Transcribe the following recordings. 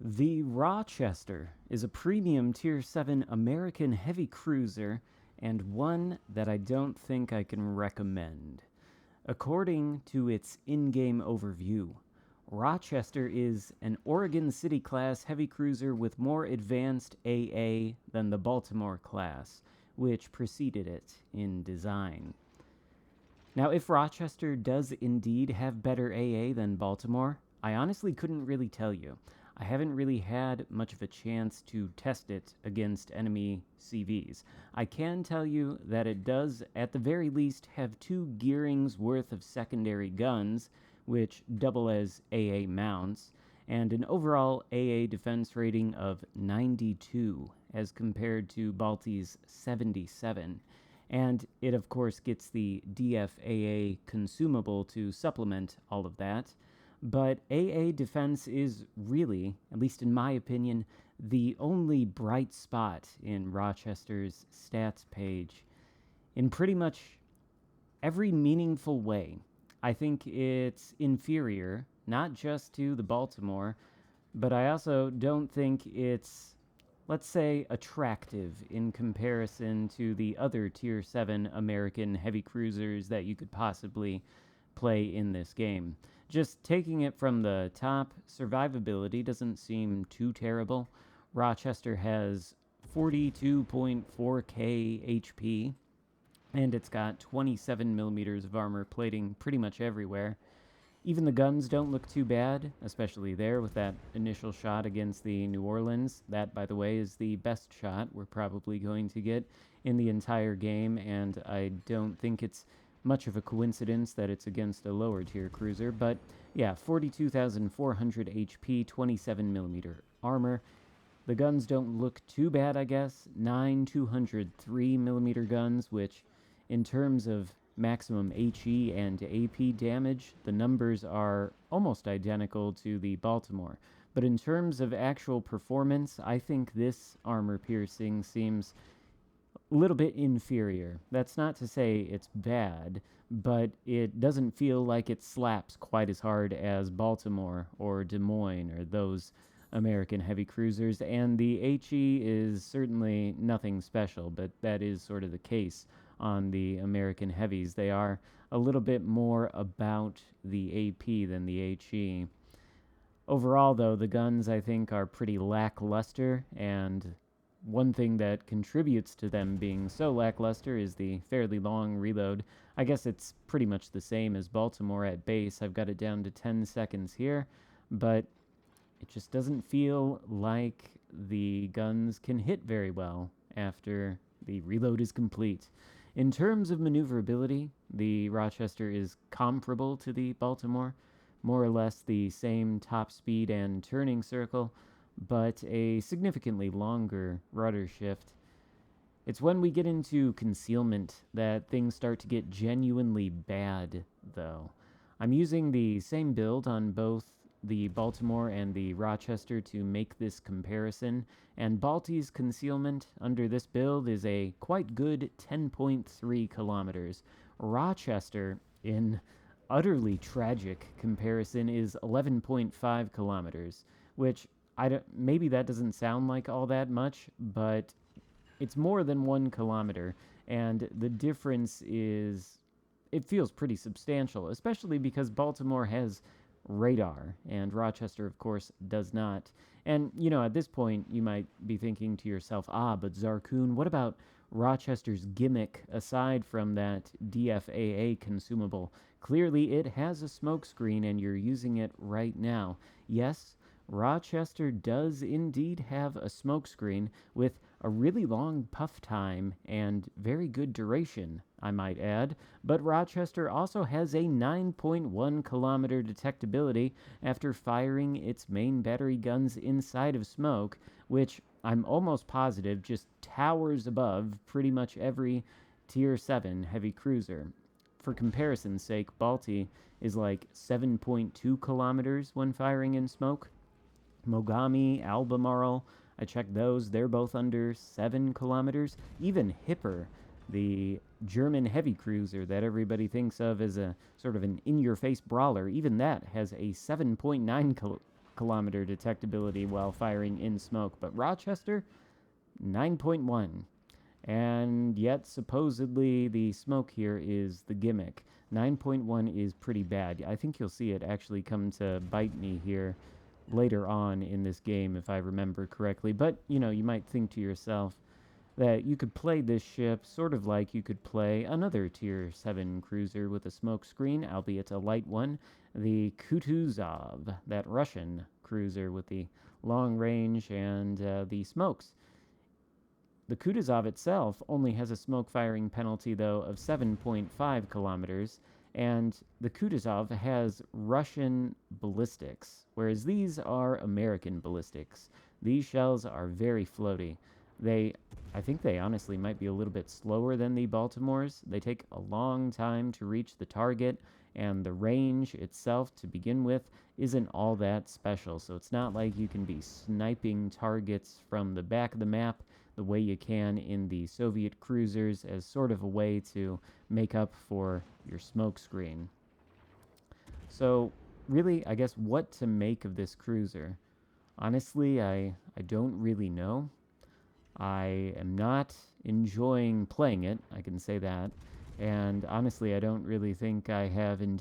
The Rochester is a premium Tier 7 American heavy cruiser and one that I don't think I can recommend. According to its in-game overview, Rochester is an Oregon City-class heavy cruiser with more advanced AA than the Baltimore class, which preceded it in design. Now, if Rochester does indeed have better AA than Baltimore, I honestly couldn't really tell you. I haven't really had much of a chance to test it against enemy CVs. I can tell you that it does, at the very least, have 2 gearings worth of secondary guns, which double as AA mounts, and an overall AA defense rating of 92 as compared to Balti's 77. And it, of course, gets the DFAA consumable to supplement all of that. But AA defense is really, at least in my opinion, the only bright spot in Rochester's stats page. In pretty much every meaningful way, I think it's inferior, not just to the Baltimore, but I also don't think it's, let's say, attractive in comparison to the other Tier 7 American heavy cruisers that you could possibly play in this game. Just taking it from the top, survivability doesn't seem too terrible. Rochester has 42.4k HP, and it's got 27 millimeters of armor plating pretty much everywhere. Even the guns don't look too bad, especially there with that initial shot against the New Orleans. That, by the way, is the best shot we're probably going to get in the entire game, and I don't think it's much of a coincidence that it's against a lower tier cruiser. But yeah, 42,400 HP, 27 millimeter armor. The guns don't look too bad, I guess. 9 203 millimeter guns, which in terms of maximum HE and AP damage, the numbers are almost identical to the Baltimore. But in terms of actual performance, I think this armor piercing seems a little bit inferior. That's not to say it's bad, but it doesn't feel like it slaps quite as hard as Baltimore or Des Moines or those American heavy cruisers, and the HE is certainly nothing special, but that is sort of the case on the American heavies. They are a little bit more about the AP than the HE. Overall, though, the guns, I think, are pretty lackluster, and one thing that contributes to them being so lackluster is the fairly long reload. I guess it's pretty much the same as Baltimore at base. I've got it down to 10 seconds here, but it just doesn't feel like the guns can hit very well after the reload is complete. In terms of maneuverability, the Rochester is comparable to the Baltimore, more or less the same top speed and turning circle, but a significantly longer rudder shift. It's when we get into concealment that things start to get genuinely bad, though. I'm using the same build on both the Baltimore and the Rochester to make this comparison, and Balti's concealment under this build is a quite good 10.3 kilometers. Rochester, in utterly tragic comparison, is 11.5 kilometers, which maybe that doesn't sound like all that much, but it's more than 1 kilometer, and the difference is, it feels pretty substantial, especially because Baltimore has radar, and Rochester, of course, does not. And, at this point, you might be thinking to yourself, but Xarkun, what about Rochester's gimmick aside from that DFAA consumable? Clearly, it has a smoke screen, and you're using it right now. Yes, Rochester does indeed have a smokescreen with a really long puff time and very good duration, I might add, but Rochester also has a 9.1 kilometer detectability after firing its main battery guns inside of smoke, which I'm almost positive just towers above pretty much every Tier 7 heavy cruiser. For comparison's sake, Balti is like 7.2 kilometers when firing in smoke. Mogami, Albemarle, I checked those. They're both under 7 kilometers. Even Hipper, the German heavy cruiser that everybody thinks of as a sort of an in-your-face brawler, even that has a 7.9 kilometer detectability while firing in smoke, but Rochester, 9.1. And yet, supposedly, the smoke here is the gimmick. 9.1 is pretty bad. I think you'll see it actually come to bite me here later on in this game, if I remember correctly. But, you know, you might think to yourself that you could play this ship sort of like you could play another Tier 7 cruiser with a smoke screen, albeit a light one, the Kutuzov, that Russian cruiser with the long range and the smokes. The Kutuzov itself only has a smoke firing penalty, though, of 7.5 kilometers, and the Kutuzov has Russian ballistics, whereas these are American ballistics. These shells are very floaty. I think they honestly might be a little bit slower than the Baltimores. They take a long time to reach the target, and the range itself, to begin with, isn't all that special. So it's not like you can be sniping targets from the back of the map the way you can in the Soviet cruisers as sort of a way to make up for your smoke screen. So really, I guess what to make of this cruiser? Honestly, I don't really know. I am not enjoying playing it, I can say that. And honestly, I don't really think I have any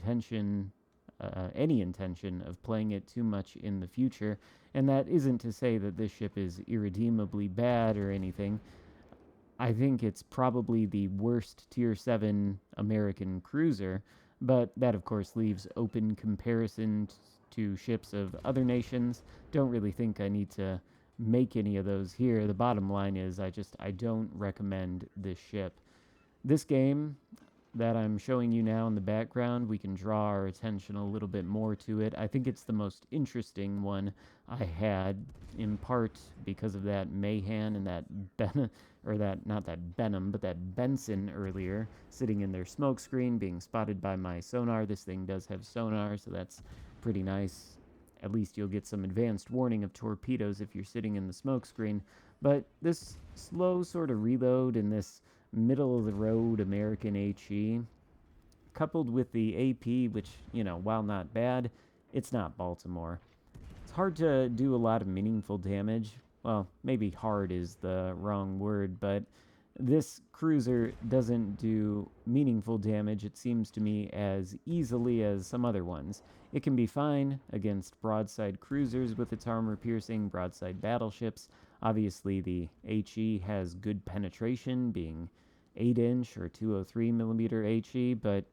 intention of playing it too much in the future. And that isn't to say that this ship is irredeemably bad or anything. I think it's probably the worst Tier 7 American cruiser, but that of course leaves open comparison to ships of other nations. Don't really think I need to make any of those here. The bottom line is I don't recommend this ship. This game that I'm showing you now in the background, we can draw our attention a little bit more to it. I think it's the most interesting one I had, in part because of that Mahan and that not that Benham, but that Benson earlier, sitting in their smoke screen, being spotted by my sonar. This thing does have sonar, so that's pretty nice. At least you'll get some advanced warning of torpedoes if you're sitting in the smoke screen. But this slow sort of reload and this middle-of-the-road American HE, coupled with the AP, which, you know, while not bad, it's not Baltimore. It's hard to do a lot of meaningful damage. Well, maybe hard is the wrong word, but this cruiser doesn't do meaningful damage, it seems to me, as easily as some other ones. It can be fine against broadside cruisers with its armor-piercing broadside battleships. Obviously, the HE has good penetration, being 8-inch or 203mm HE, but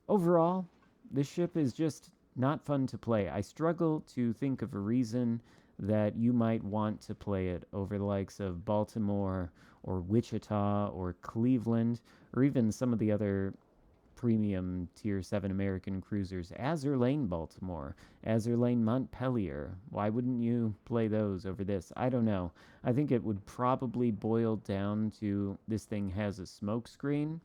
overall, this ship is just not fun to play. I struggle to think of a reason that you might want to play it over the likes of Baltimore or Wichita or Cleveland, or even some of the other premium Tier 7 American cruisers. Azur Lane Baltimore, Azur Lane Montpelier. Why wouldn't you play those over this? I don't know. I think it would probably boil down to this thing has a smoke screen.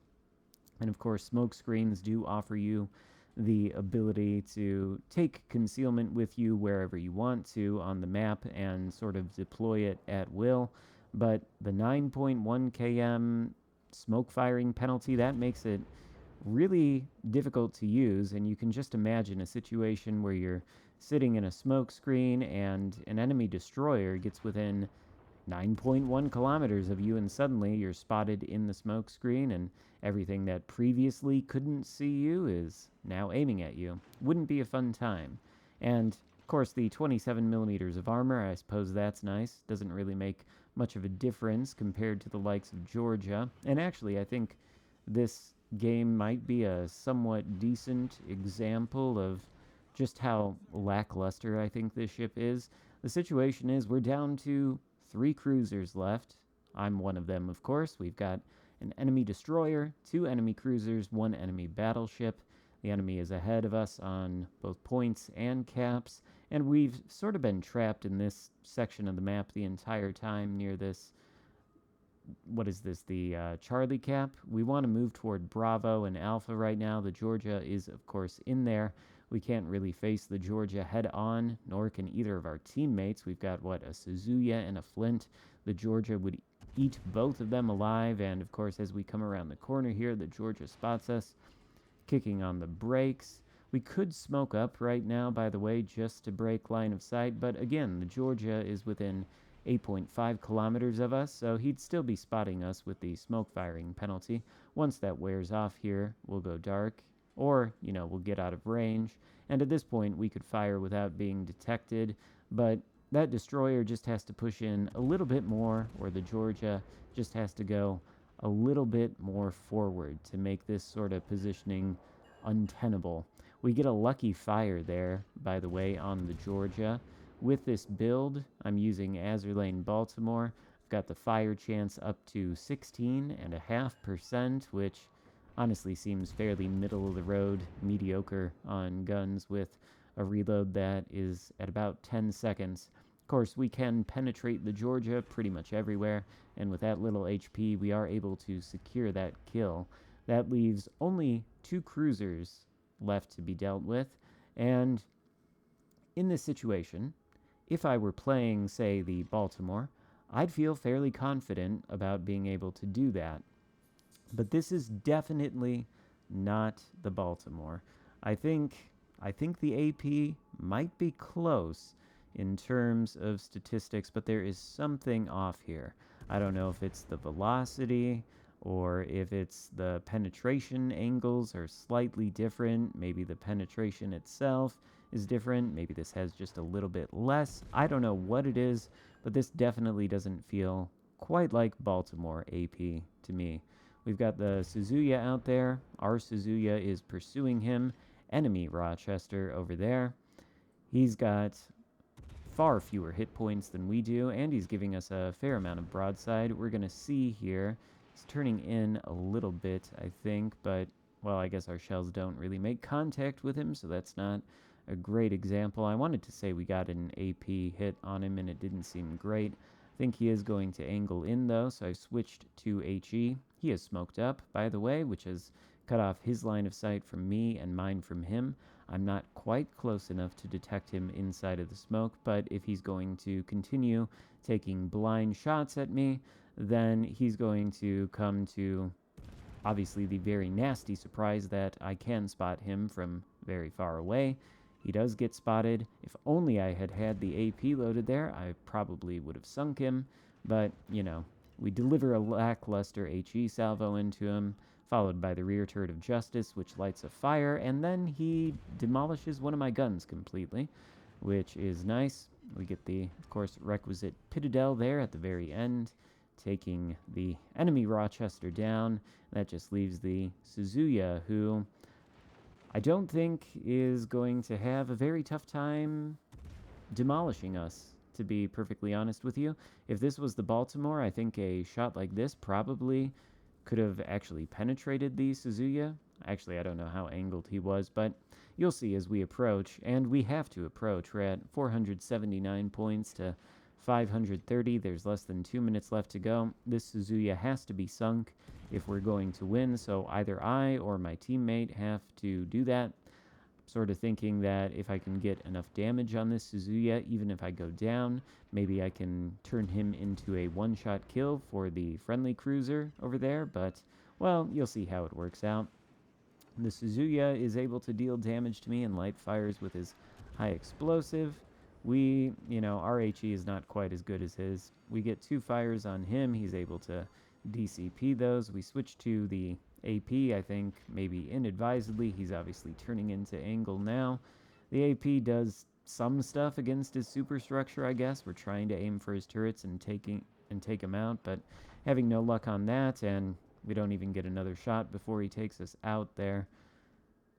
And of course, smoke screens do offer you the ability to take concealment with you wherever you want to on the map and sort of deploy it at will. But the 9.1 km smoke firing penalty, that makes it really difficult to use. And you can just imagine a situation where you're sitting in a smoke screen and an enemy destroyer gets within 9.1 kilometers of you, and suddenly you're spotted in the smoke screen, and everything that previously couldn't see you is now aiming at you. Wouldn't be a fun time. And of course, the 27 millimeters of armor, I suppose that's nice. Doesn't really make much of a difference compared to the likes of Georgia. And actually, I think this game might be a somewhat decent example of just how lackluster I think this ship is. The situation is we're down to 3 cruisers left. I'm one of them, of course. We've got an enemy destroyer, 2 enemy cruisers, 1 enemy battleship. The enemy is ahead of us on both points and caps, and we've sort of been trapped in this section of the map the entire time near this, what is this, the Charlie cap. We want to move toward Bravo and Alpha right now. The Georgia is, of course, in there. We can't really face the Georgia head-on, nor can either of our teammates. We've got, a Suzuya and a Flint. The Georgia would eat both of them alive, and, of course, as we come around the corner here, the Georgia spots us, kicking on the brakes. We could smoke up right now, by the way, just to break line of sight, but again, the Georgia is within 8.5 kilometers of us, so he'd still be spotting us with the smoke firing penalty. Once that wears off here, we'll go dark, or, we'll get out of range, and at this point, we could fire without being detected, but that destroyer just has to push in a little bit more, or the Georgia just has to go a little bit more forward to make this sort of positioning untenable. We get a lucky fire there, by the way, on the Georgia. With this build, I'm using Azur Lane Baltimore. I've got the fire chance up to 16.5%, which honestly seems fairly middle of the road, mediocre on guns with a reload that is at about 10 seconds. Of course, we can penetrate the Georgia pretty much everywhere, and with that little HP, we are able to secure that kill. That leaves only 2 cruisers left to be dealt with, and in this situation, if I were playing, say, the Baltimore, I'd feel fairly confident about being able to do that. But this is definitely not the Baltimore. I think the AP might be close in terms of statistics, but there is something off here. I don't know if it's the velocity or if it's the penetration angles are slightly different. Maybe the penetration itself is different. Maybe this has just a little bit less. I don't know what it is, but this definitely doesn't feel quite like Baltimore AP to me. We've got the Suzuya out there. Our Suzuya is pursuing him. Enemy Rochester over there. He's got far fewer hit points than we do, and he's giving us a fair amount of broadside. We're going to see here, he's turning in a little bit, I think, but, well, I guess our shells don't really make contact with him, so that's not a great example. I wanted to say we got an AP hit on him, and it didn't seem great. I think he is going to angle in, though, so I switched to HE. He is smoked up, by the way, which has cut off his line of sight from me and mine from him. I'm not quite close enough to detect him inside of the smoke, but if he's going to continue taking blind shots at me, then he's going to come to, obviously, the very nasty surprise that I can spot him from very far away. He does get spotted. If only I had had the AP loaded there, I probably would have sunk him, but, we deliver a lackluster HE salvo into him, followed by the rear turret of Justice, which lights a fire, and then he demolishes one of my guns completely, which is nice. We get the, of course, requisite Pitadel there at the very end, taking the enemy Rochester down. That just leaves the Suzuya, who I don't think is going to have a very tough time demolishing us, to be perfectly honest with you. If this was the Baltimore, I think a shot like this probably could have actually penetrated the Suzuya. Actually, I don't know how angled he was, but you'll see as we approach, and we have to approach. We're at 479 points to 530. There's less than 2 minutes left to go. This Suzuya has to be sunk if we're going to win, so either I or my teammate have to do that. Sort of thinking that if I can get enough damage on this Suzuya, even if I go down, maybe I can turn him into a one-shot kill for the friendly cruiser over there, but, well, you'll see how it works out. The Suzuya is able to deal damage to me and light fires with his high explosive. Our HE is not quite as good as his. We get 2 fires on him. He's able to DCP those. We switch to the AP, I think, maybe inadvisedly. He's obviously turning into angle now. The AP does some stuff against his superstructure, I guess. We're trying to aim for his turrets and take him out, but having no luck on that, and we don't even get another shot before he takes us out there.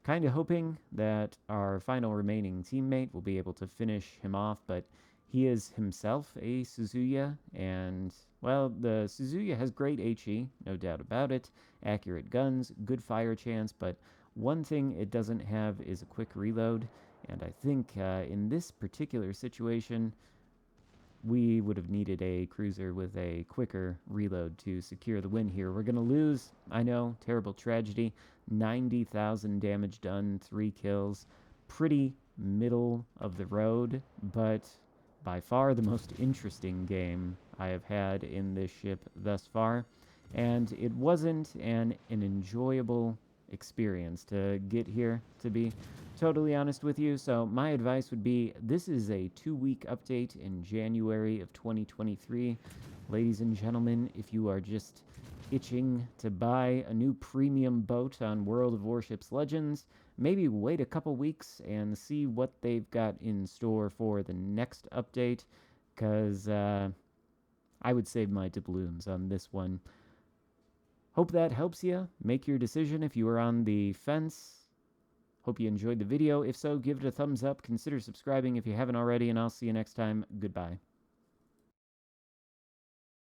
Kind of hoping that our final remaining teammate will be able to finish him off, but he is himself a Suzuya, and, well, the Suzuya has great HE, no doubt about it, accurate guns, good fire chance, but one thing it doesn't have is a quick reload, and I think in this particular situation, we would have needed a cruiser with a quicker reload to secure the win here. We're going to lose, I know, terrible tragedy, 90,000 damage done, 3 kills, pretty middle of the road, but by far the most interesting game I have had in this ship thus far, and it wasn't an enjoyable experience to get here, to be totally honest with you. So my advice would be, this is a 2-week update in January of 2023. Ladies and gentlemen, if you are just itching to buy a new premium boat on World of Warships Legends, maybe wait a couple weeks and see what they've got in store for the next update, because I would save my doubloons on this one. Hope that helps you make your decision if you are on the fence. Hope you enjoyed the video. If so, give it a thumbs up. Consider subscribing if you haven't already, and I'll see you next time. Goodbye.